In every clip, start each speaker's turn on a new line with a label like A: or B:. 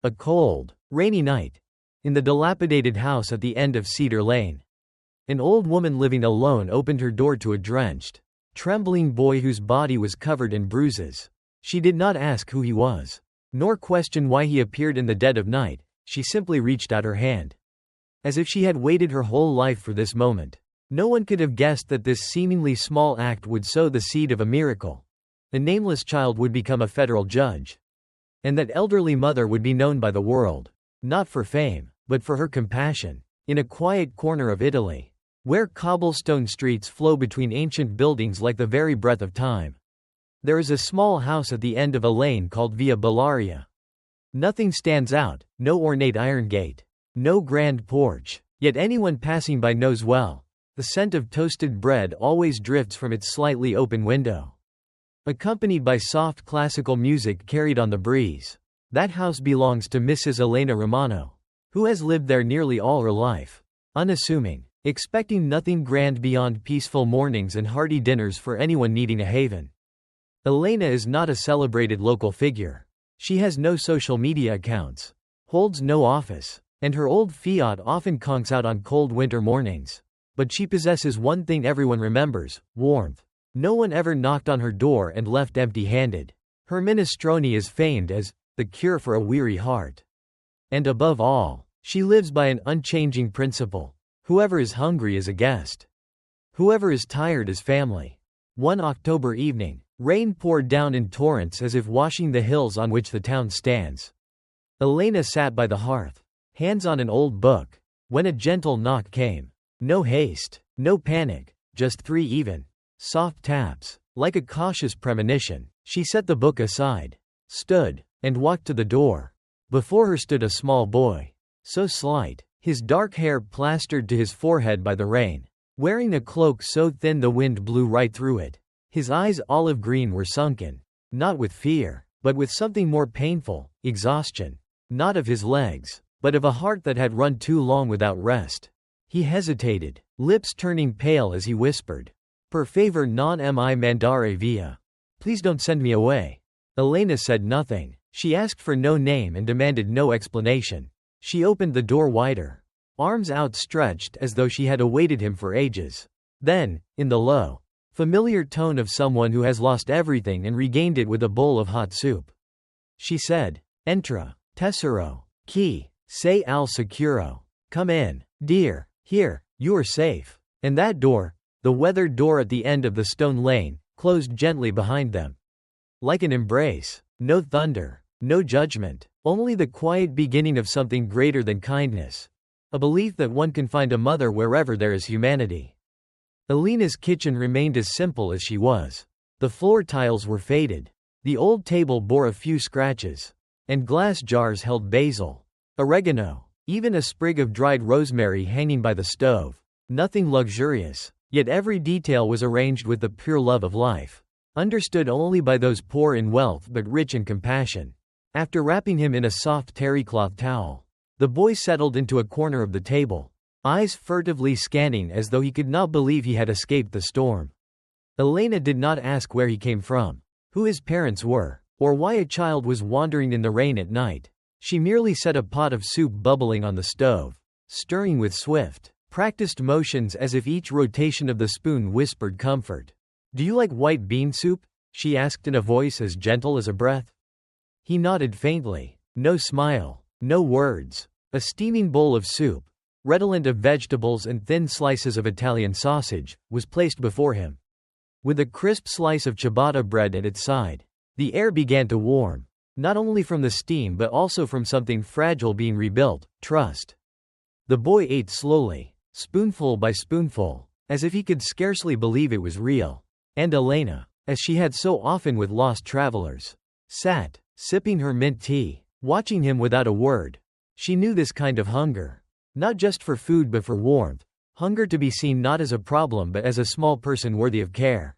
A: A cold, rainy night. In the dilapidated house at the end of Cedar Lane. An old woman living alone opened her door to a drenched, trembling boy whose body was covered in bruises. She did not ask who he was, nor question why he appeared in the dead of night. She simply reached out her hand. As if she had waited her whole life for this moment. No one could have guessed that this seemingly small act would sow the seed of a miracle. The nameless child would become a federal judge. And that elderly mother would be known by the world. Not for fame, but for her compassion. In a quiet corner of Italy, where cobblestone streets flow between ancient buildings like the very breath of time, there is a small house at the end of a lane called Via Bellaria. Nothing stands out, no ornate iron gate, no grand porch, yet anyone passing by knows well. The scent of toasted bread always drifts from its slightly open window, accompanied by soft classical music carried on the breeze. That house belongs to Mrs. Elena Romano, who has lived there nearly all her life, unassuming, expecting nothing grand beyond peaceful mornings and hearty dinners for anyone needing a haven. Elena is not a celebrated local figure. She has no social media accounts, holds no office, and her old Fiat often conks out on cold winter mornings. But she possesses one thing everyone remembers: warmth. No one ever knocked on her door and left empty-handed. Her minestrone is famed as the cure for a weary heart. And above all, she lives by an unchanging principle: whoever is hungry is a guest. Whoever is tired is family. One October evening, rain poured down in torrents as if washing the hills on which the town stands. Elena sat by the hearth, hands on an old book, when a gentle knock came. No haste, no panic, just 3 even, soft taps. Like a cautious premonition, she set the book aside, stood, and walked to the door. Before her stood a small boy, so slight, his dark hair plastered to his forehead by the rain, wearing a cloak so thin the wind blew right through it. His eyes, olive green, were sunken, not with fear, but with something more painful, exhaustion, not of his legs, but of a heart that had run too long without rest. He hesitated, lips turning pale as he whispered, "Per favor non mi mandare via. Please don't send me away." Elena said nothing. She asked for no name and demanded no explanation. She opened the door wider, arms outstretched as though she had awaited him for ages. Then, in the low, familiar tone of someone who has lost everything and regained it with a bowl of hot soup, she said, "Entra, tesoro, chi, sei al sicuro. Come in, dear. Here, you are safe." And that door, the weathered door at the end of the stone lane, closed gently behind them. Like an embrace. No thunder, no judgment, only the quiet beginning of something greater than kindness. A belief that one can find a mother wherever there is humanity. Elena's kitchen remained as simple as she was. The floor tiles were faded. The old table bore a few scratches. And glass jars held basil, oregano, even a sprig of dried rosemary hanging by the stove. Nothing luxurious, yet every detail was arranged with the pure love of life, understood only by those poor in wealth but rich in compassion. After wrapping him in a soft terrycloth towel, the boy settled into a corner of the table, eyes furtively scanning as though he could not believe he had escaped the storm. Elena did not ask where he came from, who his parents were, or why a child was wandering in the rain at night. She merely set a pot of soup bubbling on the stove, stirring with swift, practiced motions as if each rotation of the spoon whispered comfort. "Do you like white bean soup?" she asked in a voice as gentle as a breath. He nodded faintly. No smile, no words. A steaming bowl of soup, redolent of vegetables and thin slices of Italian sausage, was placed before him. With a crisp slice of ciabatta bread at its side, the air began to warm. Not only from the steam but also from something fragile being rebuilt: trust. The boy ate slowly, spoonful by spoonful, as if he could scarcely believe it was real. And Elena, as she had so often with lost travelers, sat, sipping her mint tea, watching him without a word. She knew this kind of hunger. Not just for food but for warmth. Hunger to be seen not as a problem but as a small person worthy of care.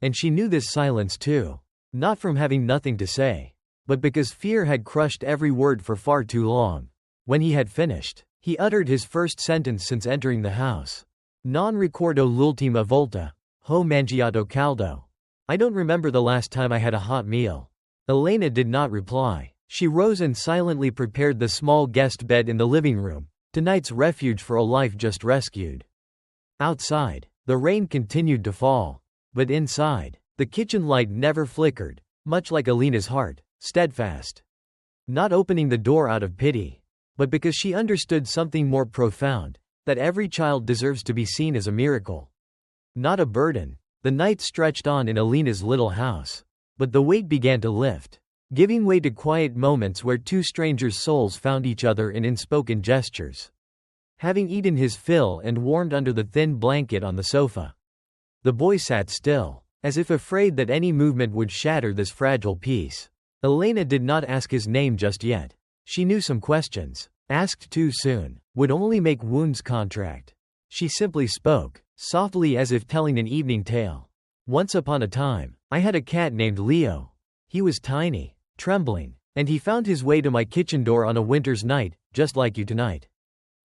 A: And she knew this silence too. Not from having nothing to say, but because fear had crushed every word for far too long. When he had finished, he uttered his first sentence since entering the house. "Non ricordo l'ultima volta. Ho mangiato caldo." I don't remember the last time I had a hot meal. Elena did not reply. She rose and silently prepared the small guest bed in the living room, tonight's refuge for a life just rescued. Outside, the rain continued to fall. But inside, the kitchen light never flickered, much like Alina's heart, steadfast. Not opening the door out of pity, but because she understood something more profound, that every child deserves to be seen as a miracle. Not a burden. The night stretched on in Alina's little house. But the weight began to lift, giving way to quiet moments where two strangers' souls found each other in unspoken gestures. Having eaten his fill and warmed under the thin blanket on the sofa, the boy sat still, as if afraid that any movement would shatter this fragile peace. Elena did not ask his name just yet. She knew some questions, asked too soon, would only make wounds contract. She simply spoke, softly as if telling an evening tale. Once upon a time, I had a cat named Leo. He was tiny, trembling, and he found his way to my kitchen door on a winter's night, just like you tonight.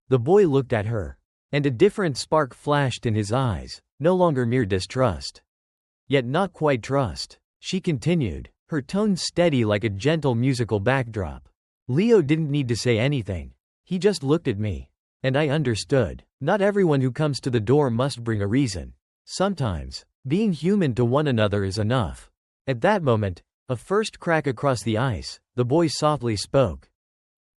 A: The boy looked at her, and a different spark flashed in his eyes, no longer mere distrust. Yet not quite trust. She continued, her tone steady like a gentle musical backdrop. Leo didn't need to say anything. He just looked at me. And I understood. Not everyone who comes to the door must bring a reason. Sometimes, being human to one another is enough. At that moment, a first crack across the ice, the boy softly spoke.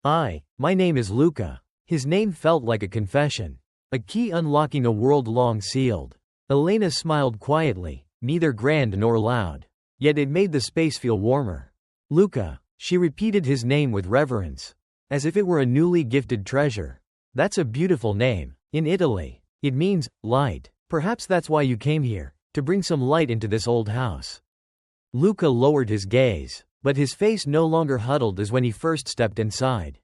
A: My name is Luca. His name felt like a confession. A key unlocking a world long sealed. Elena smiled quietly, neither grand nor loud. Yet it made the space feel warmer. Luca, she repeated his name with reverence, as if it were a newly gifted treasure. That's a beautiful name. In Italy, it means light. Perhaps that's why you came here, to bring some light into this old house. Luca lowered his gaze, but his face no longer huddled as when he first stepped inside.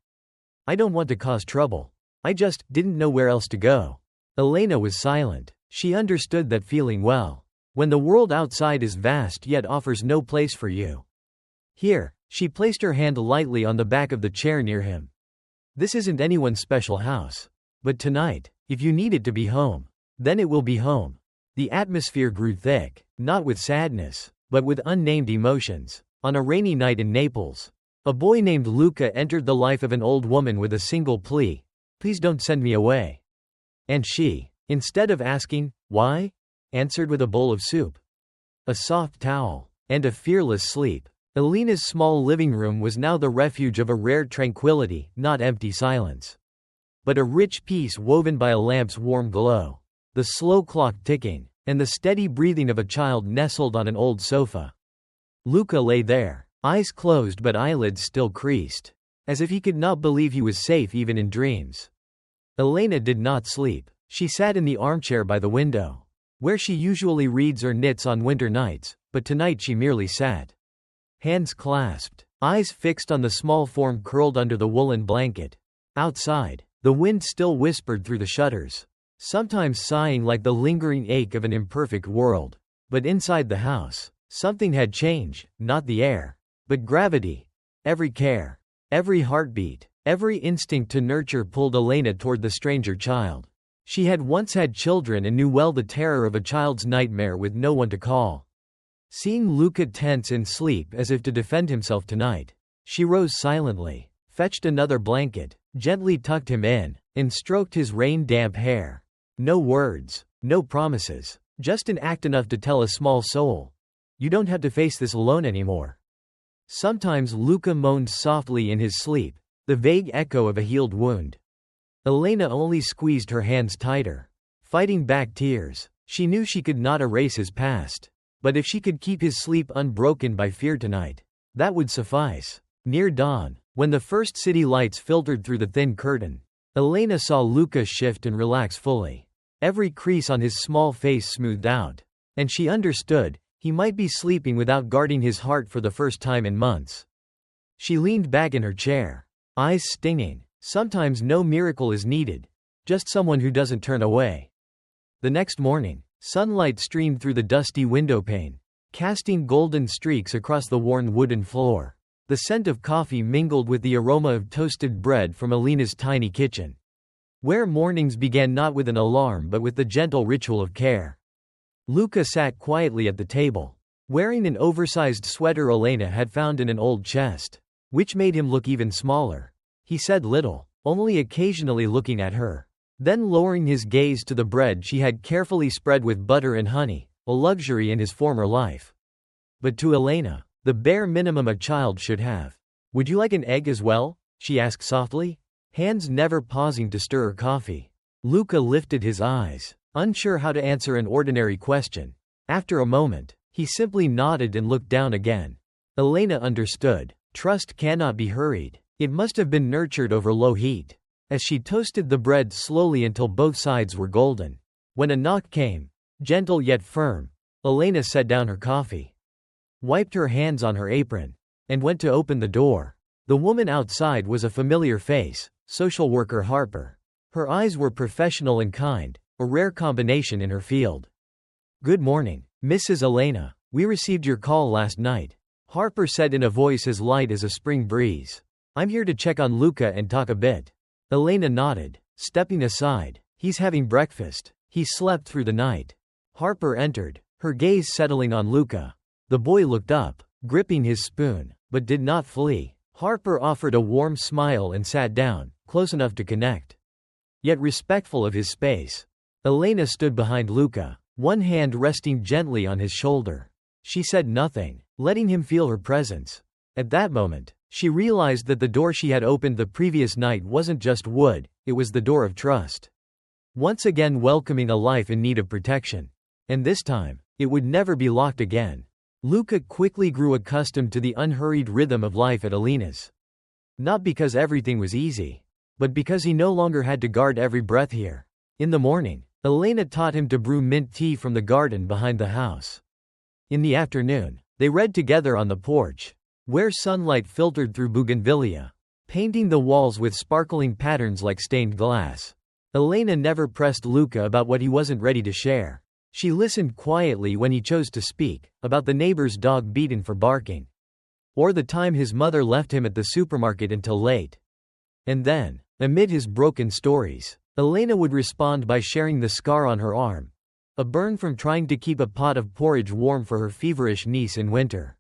A: I don't want to cause trouble. I just didn't know where else to go. Elena was silent. She understood that feeling well. When the world outside is vast yet offers no place for you. Here, she placed her hand lightly on the back of the chair near him. This isn't anyone's special house. But tonight, if you need it to be home, then it will be home. The atmosphere grew thick, not with sadness, but with unnamed emotions. On a rainy night in Naples, a boy named Luca entered the life of an old woman with a single plea: please don't send me away. And she, instead of asking, why, answered with a bowl of soup, a soft towel, and a fearless sleep. Elena's small living room was now the refuge of a rare tranquility, not empty silence, but a rich peace woven by a lamp's warm glow, the slow clock ticking, and the steady breathing of a child nestled on an old sofa. Luca lay there, eyes closed but eyelids still creased, as if he could not believe he was safe even in dreams. Elena did not sleep. She sat in the armchair by the window, where she usually reads or knits on winter nights, but tonight she merely sat. Hands clasped, eyes fixed on the small form curled under the woolen blanket. Outside, the wind still whispered through the shutters, sometimes sighing like the lingering ache of an imperfect world. But inside the house, something had changed, not the air, but gravity. Every care, every heartbeat, every instinct to nurture pulled Elena toward the stranger child. She had once had children and knew well the terror of a child's nightmare with no one to call. Seeing Luca tense in sleep as if to defend himself tonight, she rose silently, fetched another blanket, gently tucked him in, and stroked his rain-damp hair. No words, no promises, just an act enough to tell a small soul, you don't have to face this alone anymore. Sometimes Luca moaned softly in his sleep, the vague echo of a healed wound. Elena only squeezed her hands tighter, fighting back tears. She knew she could not erase his past, but if she could keep his sleep unbroken by fear tonight, that would suffice. Near dawn, when the first city lights filtered through the thin curtain, Elena saw Luca shift and relax fully. Every crease on his small face smoothed out, and she understood, he might be sleeping without guarding his heart for the first time in months. She leaned back in her chair, eyes stinging. Sometimes no miracle is needed, just someone who doesn't turn away. The next morning, sunlight streamed through the dusty windowpane, casting golden streaks across the worn wooden floor. The scent of coffee mingled with the aroma of toasted bread from Elena's tiny kitchen, where mornings began not with an alarm but with the gentle ritual of care. Luca sat quietly at the table, wearing an oversized sweater Elena had found in an old chest. which made him look even smaller. He said little, only occasionally looking at her. Then lowering his gaze to the bread she had carefully spread with butter and honey, a luxury in his former life. But to Elena, the bare minimum a child should have. "Would you like an egg as well?" she asked softly, hands never pausing to stir her coffee. Luca lifted his eyes, unsure how to answer an ordinary question. After a moment, he simply nodded and looked down again. Elena understood. Trust cannot be hurried. It must have been nurtured over low heat. As she toasted the bread slowly until both sides were golden. When a knock came, gentle yet firm, Elena set down her coffee, wiped her hands on her apron, and went to open the door. The woman outside was a familiar face, social worker Harper. Her eyes were professional and kind, a rare combination in her field. "Good morning, Mrs. Elena. We received your call last night," Harper said in a voice as light as a spring breeze. "I'm here to check on Luca and talk a bit." Elena nodded, stepping aside. "He's having breakfast. He slept through the night." Harper entered, her gaze settling on Luca. The boy looked up, gripping his spoon, but did not flee. Harper offered a warm smile and sat down, close enough to connect, yet respectful of his space. Elena stood behind Luca, one hand resting gently on his shoulder. She said nothing, letting him feel her presence. At that moment, she realized that the door she had opened the previous night wasn't just wood, it was the door of trust. Once again welcoming a life in need of protection. And this time, it would never be locked again. Luca quickly grew accustomed to the unhurried rhythm of life at Elena's. Not because everything was easy, but because he no longer had to guard every breath here. In the morning, Elena taught him to brew mint tea from the garden behind the house. In the afternoon, they read together on the porch, where sunlight filtered through bougainvillea, painting the walls with sparkling patterns like stained glass. Elena never pressed Luca about what he wasn't ready to share. She listened quietly when he chose to speak, about the neighbor's dog beaten for barking, or the time his mother left him at the supermarket until late. And then, amid his broken stories, Elena would respond by sharing the scar on her arm, a burn from trying to keep a pot of porridge warm for her feverish niece in winter.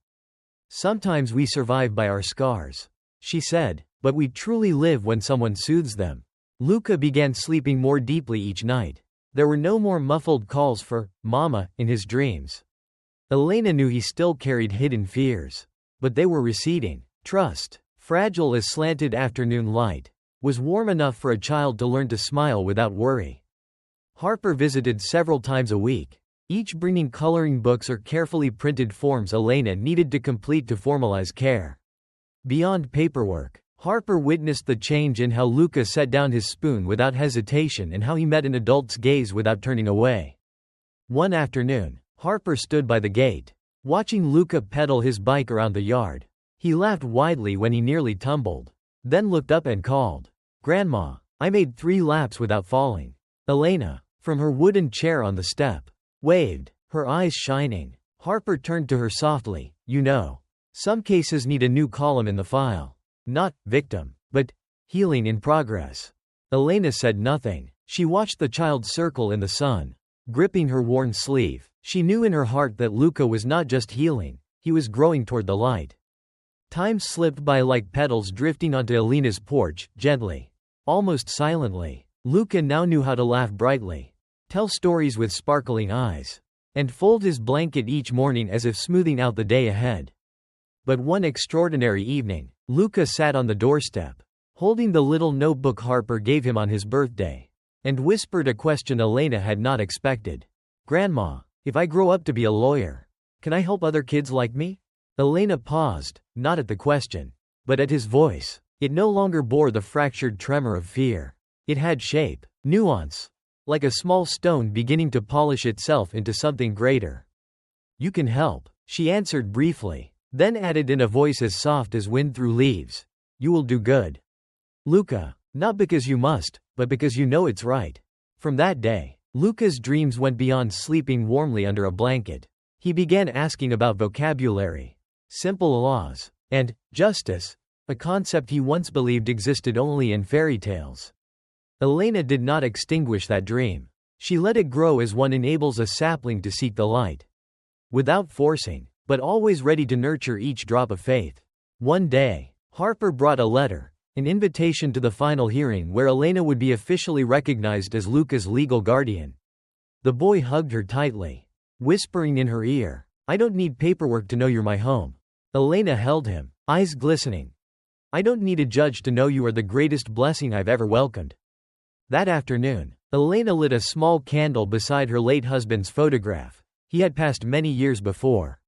A: "Sometimes we survive by our scars," she said, "but we truly live when someone soothes them." Luca began sleeping more deeply each night. There were no more muffled calls for "Mama" in his dreams. Elena knew he still carried hidden fears, but they were receding. Trust, fragile as slanted afternoon light, was warm enough for a child to learn to smile without worry. Harper visited several times a week, each bringing coloring books or carefully printed forms Elena needed to complete to formalize care. Beyond paperwork, Harper witnessed the change in how Luca set down his spoon without hesitation and how he met an adult's gaze without turning away. One afternoon, Harper stood by the gate, watching Luca pedal his bike around the yard. He laughed widely when he nearly tumbled, then looked up and called, "Grandma, I made 3 laps without falling." Elena, from her wooden chair on the step, waved, her eyes shining. Harper turned to her softly, "You know, some cases need a new column in the file. Not victim, but healing in progress." Elena said nothing. She watched the child circle in the sun, gripping her worn sleeve. She knew in her heart that Luca was not just healing, he was growing toward the light. Time slipped by like petals drifting onto Elena's porch, gently, almost silently. Luca now knew how to laugh brightly, tell stories with sparkling eyes, and fold his blanket each morning as if smoothing out the day ahead. But one extraordinary evening, Luca sat on the doorstep, holding the little notebook Harper gave him on his birthday, and whispered a question Elena had not expected. "Grandma, if I grow up to be a lawyer, can I help other kids like me?" Elena paused, not at the question, but at his voice. It no longer bore the fractured tremor of fear. It had shape, nuance, like a small stone beginning to polish itself into something greater. "You can help," she answered briefly, then added in a voice as soft as wind through leaves, "You will do good, Luca, not because you must, but because you know it's right." From that day, Luca's dreams went beyond sleeping warmly under a blanket. He began asking about vocabulary, simple laws, and justice, a concept he once believed existed only in fairy tales. Elena did not extinguish that dream. She let it grow as one enables a sapling to seek the light, without forcing, but always ready to nurture each drop of faith. One day, Harper brought a letter, an invitation to the final hearing where Elena would be officially recognized as Luca's legal guardian. The boy hugged her tightly, whispering in her ear, "I don't need paperwork to know you're my home." Elena held him, eyes glistening. "I don't need a judge to know you are the greatest blessing I've ever welcomed." That afternoon, Elena lit a small candle beside her late husband's photograph. He had passed many years before.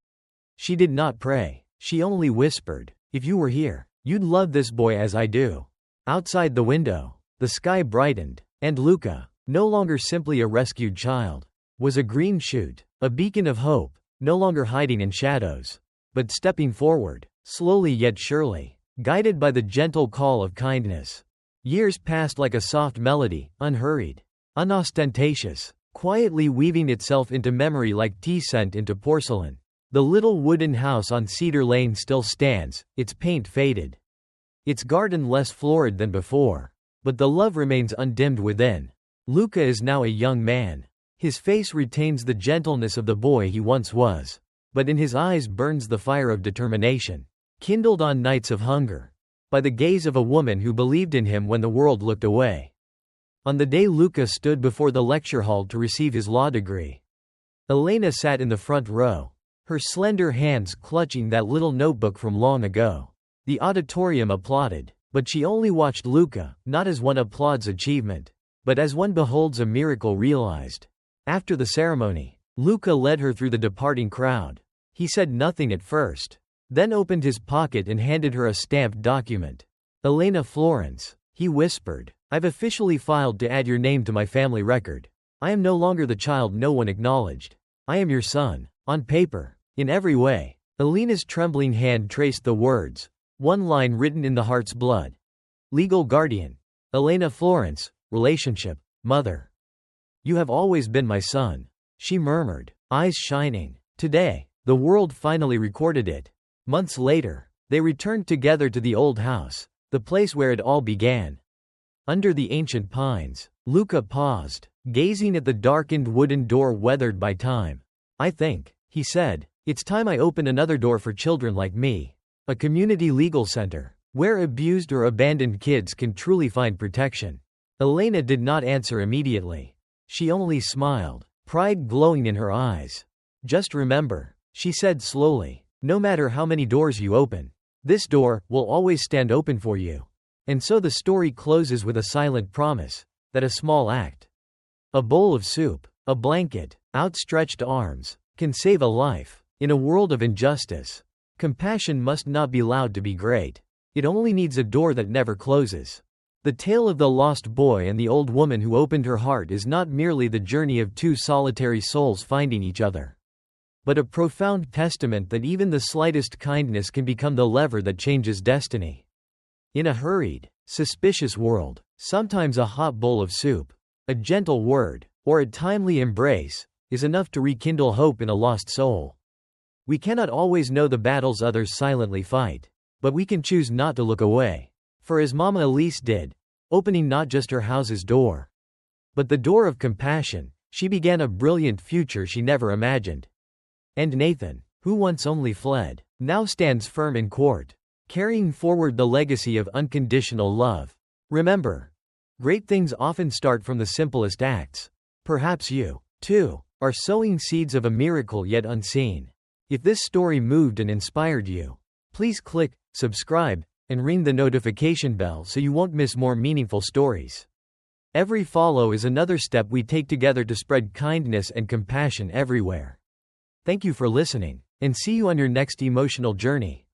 A: She did not pray. She only whispered, "If you were here, you'd love this boy as I do." Outside the window, the sky brightened, and Luca, no longer simply a rescued child, was a green shoot, a beacon of hope, no longer hiding in shadows, but stepping forward, slowly yet surely, guided by the gentle call of kindness. Years passed like a soft melody, unhurried, unostentatious, quietly weaving itself into memory like tea sent into porcelain. The little wooden house on Cedar Lane still stands, its paint faded, its garden less florid than before, but the love remains undimmed within. Luca is now a young man. His face retains the gentleness of the boy he once was, but in his eyes burns the fire of determination, kindled on nights of hunger, by the gaze of a woman who believed in him when the world looked away. On the day Luca stood before the lecture hall to receive his law degree, Elena sat in the front row, her slender hands clutching that little notebook from long ago. The auditorium applauded, but she only watched Luca, not as one applauds achievement, but as one beholds a miracle realized. After the ceremony, Luca led her through the departing crowd. He said nothing at first, then opened his pocket and handed her a stamped document. "Elena Florence," he whispered, "I've officially filed to add your name to my family record. I am no longer the child no one acknowledged. I am your son, on paper, in every way." Elena's trembling hand traced the words, one line written in the heart's blood. "Legal guardian. Elena Florence, relationship, mother. You have always been my son," she murmured, eyes shining. Today, the world finally recorded it. Months later, they returned together to the old house, the place where it all began. Under the ancient pines, Luca paused, gazing at the darkened wooden door weathered by time. "I think," he said, "it's time I open another door for children like me. A community legal center, where abused or abandoned kids can truly find protection." Elena did not answer immediately. She only smiled, pride glowing in her eyes. "Just remember," she said slowly, "no matter how many doors you open, this door will always stand open for you." And so the story closes with a silent promise that a small act, a bowl of soup, a blanket, outstretched arms, can save a life. In a world of injustice, compassion must not be loud to be great. It only needs a door that never closes. The tale of the lost boy and the old woman who opened her heart is not merely the journey of two solitary souls finding each other, but a profound testament that even the slightest kindness can become the lever that changes destiny. In a hurried, suspicious world, sometimes a hot bowl of soup, a gentle word, or a timely embrace is enough to rekindle hope in a lost soul. We cannot always know the battles others silently fight, but we can choose not to look away. For as Mama Elise did, opening not just her house's door, but the door of compassion, she began a brilliant future she never imagined. And Nathan, who once only fled, now stands firm in court, carrying forward the legacy of unconditional love. Remember, great things often start from the simplest acts. Perhaps you, too, are sowing seeds of a miracle yet unseen. If this story moved and inspired you, please click subscribe and ring the notification bell so you won't miss more meaningful stories. Every follow is another step we take together to spread kindness and compassion everywhere. Thank you for listening, and see you on your next emotional journey.